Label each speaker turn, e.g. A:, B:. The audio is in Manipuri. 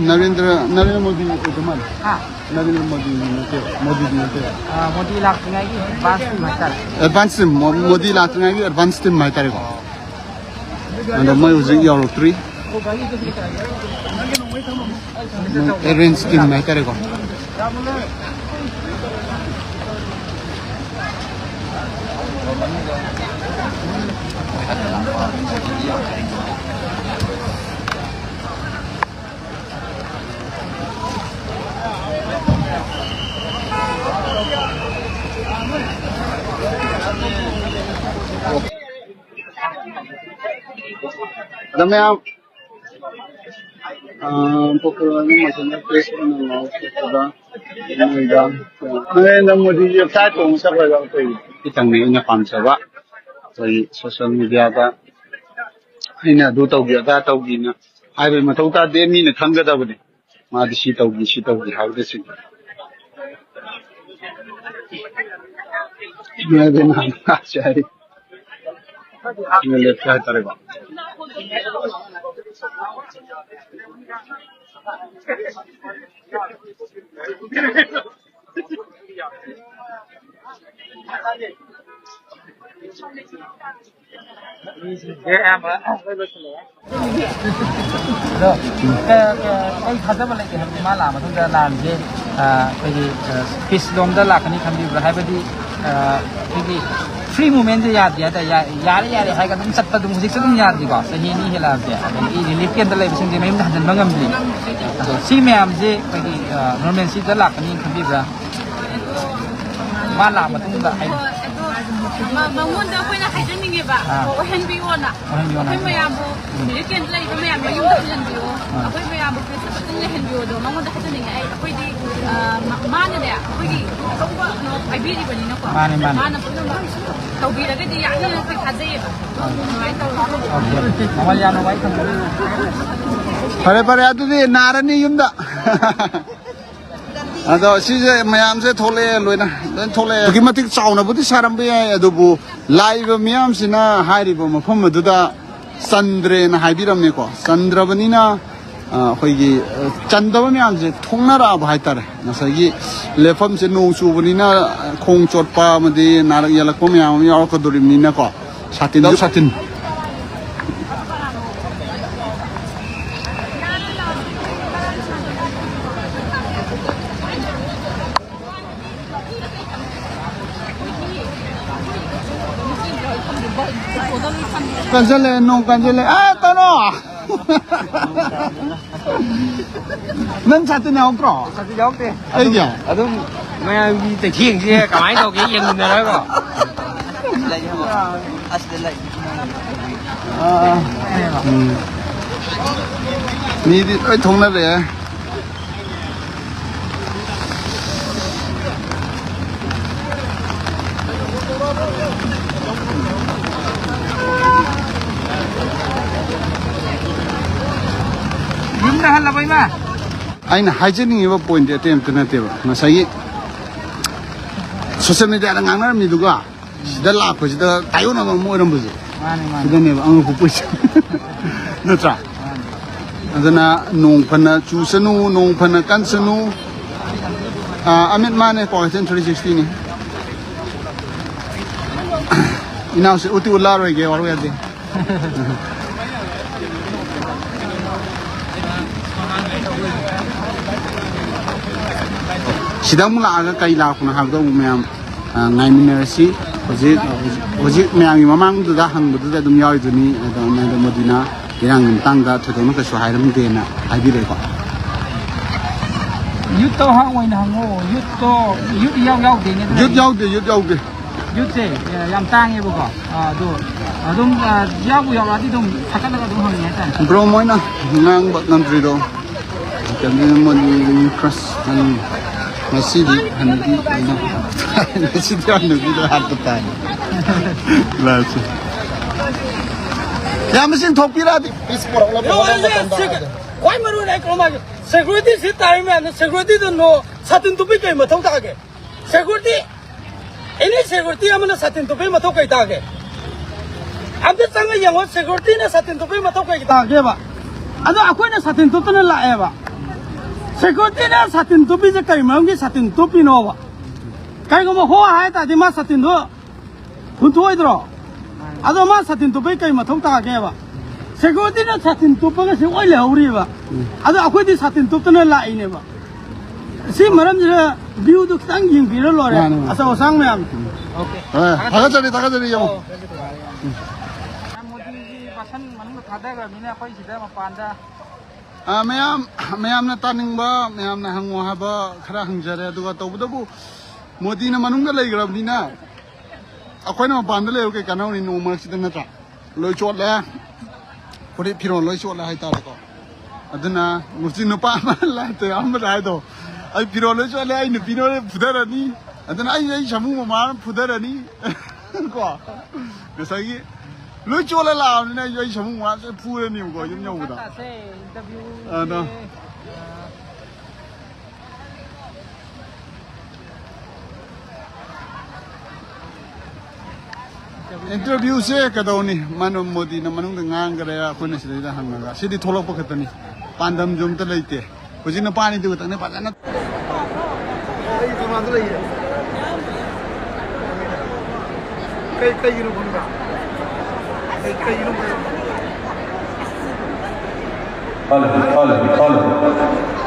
A: नरेंद्र मोदी कमान नरेंद्र मोदी
B: मोदी लाखनागी
A: एडवांस टीम मोदी लाखनागी एडवांस टीम माय तारेको and मैं उसे यारो 3 एरेंज टीम माय तारेको मैं आप नरेंद्र मोदी जी फ्लाइट तोंग सकलगा खितंग इन पामसबा सोशल मीडिया अना अदु तौगी अदा तौगीना हाइबे मथौ तादे मीना खंगदबने मादि सी तौगी हाइबेसि मैं दिन चाहे मैं लेफ्ट साइड करेगा
B: खाजब लेके हम मा लाम लान से पीस लोम लाखनी खम्बी फ्री मूवमेंट से याद यारे है चट यादीको सही नहीं हेलाबे रिलीफ केंद्र लेबसिंग मयूम हजन गमली सी मैम से नॉर्मल सीट लाखनी खम्बीब्रा मा लाम
C: मंगोंद अखोइना हाइजनिंगेबा ओहनबियोना अखोइ मयामबो मिलिकेन लैबा मयाम मयूमदा हजनबियो अखोइ मयामबो प्रिंसिपल लेहनबियोदो मंगोंद हाइजनिंगे आई अखोइदि मानने अखोइदि तौबा नो आइबिरिबनिना को माना पुनो तौबिरगदि यानी अखोइ थाजैबा नोय तौ ममल यानो वाइ खम
A: फरे अदुदि नारनी युमदा अदो सिजे मयाम से थोले लोइना थोले कि मतिक चाउनाबुदि सारमबे अदुबु लाइव मयाम सिना हाइरिबो मफम दुदा चंद्रेन हाइबिरमनेको चंद्रबनिना होइगी चंदब मयाम से थोंनारा भाइतारे नसगी लेफम से नों सुबनिना खोंग चोटपा मदि नारक यलको मयाम यावकदुरिमनिना को सातिन कंजले नो कंजले तनो नंग सातिन यावक्रो
B: साति यावते
A: अइया
B: अदुम मयामगी ते थिंगसे कमाइ तौगे यंगनरगो
A: निदि ओइ थोंनारे अना हाइजनिंग पॉइंट अटेम्प्ट नतेबा मसाई सोशल मीडिया गांगरमीदुगा सिदा लाखोसिदा तायोना मोरमबुजु सिदनेबा अंगु पैसा नत्रा अदना नोंग फना चुसनु नोंग फना कानसनु अमित माने पॉइंट 360 नि इनाउसे उति उलारोगे वारो यादे सिदम लागा कई लाखना हाबदो मैम नाइमिनरसी होजिक मैम ममांगदुदा हंगबदुदा दुम यावइदुनी नरेंद्र मोदीना इरांग तांगा थोदोना कसु हाइरमदेना हाइबिरेको
B: युथ तो हां ओइन हंगो युथ यावदेने
A: युथ यावदे
B: युथ से याम तांगेबको अदुम यावु यावरादि दुम थाकलगा दुम हंगे ता
A: bro Moina ngang bak namtrido kami mon crush Messi Hanabi Messi Hanabi dah harta Las ya mesin topi lah di sport lah why maru naik rumah
D: security si tayo man security to no satin tupi kay mathaw ta ge security any security amana satin tupi mathaw kay ta ge amde tanga yango security na satin tupi mathaw kay ta ge ba ado akoi na satin tupi na la e ba security na satin tupi je kay mang ge satin tupi no ba kay go mo ho hai ta di ma satin do hun thoi dro ado ma satin tupi kay mathaw ta ge ba security na satin tupi ga se oi le hori ba ado akoi di satin tupi na la ine ba si maram je view du tang yin bi lo re asa osang me am
B: okay
A: 다가자리 영
B: 모디지 바산 만ung 다다가 미네 아파이 시대 마판다
A: ꯃꯌꯥꯝꯅ ꯇꯥꯅꯤꯡꯕ ꯃꯌꯥꯝꯅ ꯍꯪꯉꯣ ꯍꯥꯏꯕ ꯈꯔ ꯍꯪꯖꯔꯦ ꯑꯗꯨꯒ ꯇꯧꯕꯗꯕꯨ ꯃꯣꯗꯤꯅ ꯃꯅꯨꯡꯗ ꯂꯩꯈ꯭ꯔꯕꯅꯤꯅ ꯑꯩꯈꯣꯏꯅ ꯃꯄꯥꯟꯗ ꯂꯩꯔꯨ ꯀꯩ ꯀꯥꯟꯅꯧꯅꯤ ꯅꯣꯡ ꯃꯔꯛꯁꯤꯗ ꯅꯠꯇ꯭ꯔꯥ ꯂꯣꯏ ꯆꯣꯠꯂꯦ ꯐꯨꯔꯤꯠ ꯐꯤꯔꯣꯜ ꯂꯣꯏ ꯆꯣꯠꯂꯦ ꯍꯥꯏꯇꯥꯔꯦꯀꯣ ꯑꯗꯨꯅ ꯅꯨꯄꯤ ꯅꯨꯄꯥ ꯑꯃ ꯂꯥꯏꯇ ꯑꯃꯗ ꯍꯥꯏꯗꯣ ꯑꯩ ꯐꯤꯔꯣꯜ ꯂꯣꯏ ꯆꯣꯠꯂꯦ ꯑꯩ ꯅꯨꯄꯤꯅ ꯐꯨꯊꯔꯅꯤ ꯑꯗꯨꯅ ꯑꯩ ꯁꯥꯃꯨ ꯃꯃꯥꯅ ꯐꯨꯊꯔꯅꯤ ꯀꯣ ꯉꯁꯥꯏꯒꯤ lối chua là làm này anh sống quá sẽ phu lên nhiều của giống nhau đó. Đó. Interview sẽ cái đâu nè, mano Modi nó manung dengan ngang cái này, kau nasi dah hang naga. Sih di tholak pakai tani, pandam jom terlai teh. Kau sini pani tu tani pada nak. Kay yun pun ba? Kay yun pun.
E: Follow.